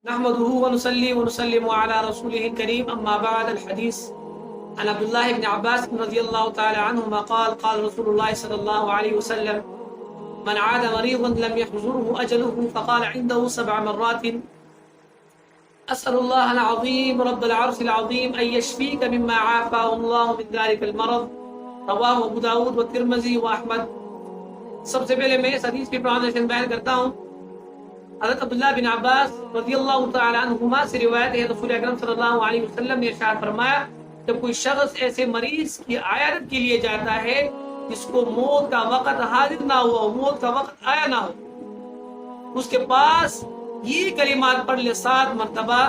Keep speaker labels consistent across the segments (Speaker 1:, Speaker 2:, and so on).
Speaker 1: نحمده ونصلي ونسلم على رسوله الكريم أما بعد. الحديث عن عبد الله بن عباس رضي الله تعالى عنهما قال قال رسول الله صلى الله عليه وسلم من عاد مريضا لم يحضره أجله فقال عنده 7 مرات أسأل الله العظيم رب العرش العظيم أن يشفيك مما عافاه الله من ذلك المرض. رواه ابو داود والترمذی وأحمد. سب سے پہلے میں اس حدیث کی پرانسلیشن بیان کرتا ہوں. حضرت عبداللہ بن عباس رضی اللہ تعالی عنہما سے روایت ہے رسول اکرم صلی اللہ علیہ وسلم نے ارشاد فرمایا جب کوئی شخص ایسے مریض کی عیادت کے لیے جاتا ہے جس کو موت کا وقت حاضر نہ ہوا ہو، موت کا وقت آیا نہ ہو، اس کے پاس یہ کلمات پڑھ لے 7 مرتبہ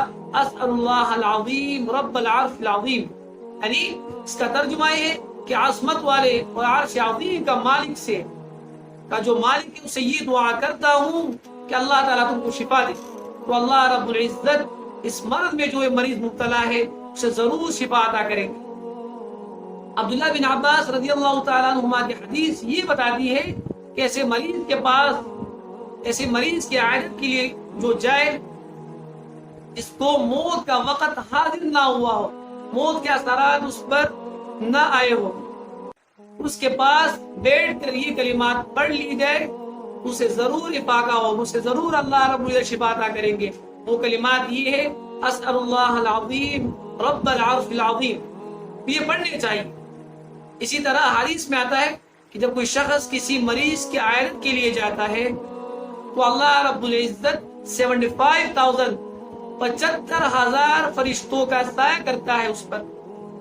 Speaker 1: اسأل اللہ العظیم رب العرش العظیم. یعنی اس کا ترجمہ یہ ہے کہ عظمت والے اور عرش عظیم کا مالک سے کا جو مالک ہے اسے یہ دعا کرتا ہوں کہ اللہ تعالیٰ تم کو شفا دے. تو اللہ رب العزت اس مرض میں جو مریض مبتلا ہے اسے ضرور شفا عطا کریں گے. عبداللہ بن عباس رضی اللہ تعالیٰ عنہما کی حدیث یہ بتاتی ہے کہ ایسے مریض کے پاس، ایسے مریض کی عیادت کے لیے جو جائے اس کو موت کا وقت حاضر نہ ہوا ہو، موت کے اثرات اس پر نہ آئے ہو، اس کے پاس بیٹھ کر یہ کلمات پڑھ لی جائے اسے ضرور افاقہ ہو، اسے ضرور اللہ رب العزت شفا عطا کریں گے. وہ کلمات یہ ہے اسأل اللہ العظیم رب العرش العظیم، یہ پڑھنے چاہیے. اسی طرح حدیث میں آتا ہے کہ جب کوئی شخص کسی مریض کی عیادت کے لیے جاتا ہے تو اللہ رب العزت 75,000 75,000 فرشتوں کا سایہ کرتا ہے اس پر،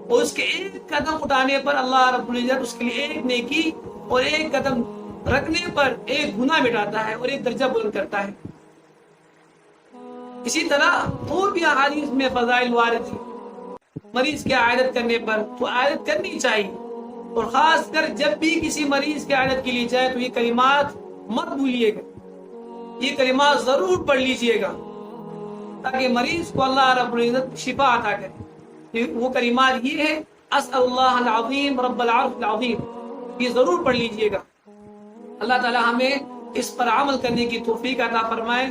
Speaker 1: اور اس کے ایک قدم اٹھانے پر اللہ رب العزت اس کے لیے ایک نیکی اور ایک قدم رکھنے پر ایک گناہ مٹاتا ہے اور ایک درجہ بلند کرتا ہے. اسی طرح اور بھی احادیث میں فضائل وارد ہیں مریض کی عیادت کرنے پر، تو عیادت کرنی چاہیے، اور خاص کر جب بھی کسی مریض کی عیادت کے لیے جائے تو یہ کلمات مت بھولیے گا، یہ کلمات ضرور پڑھ لیجئے گا تاکہ مریض کو اللہ رب العزت شفا عطا کرے. وہ کلمات یہ ہے اسأل اللہ العظیم رب العرش العظیم، یہ ضرور پڑھ لیجئے گا. اللہ تعالی ہمیں اس پر عمل کرنے کی توفیق عطا فرمائے.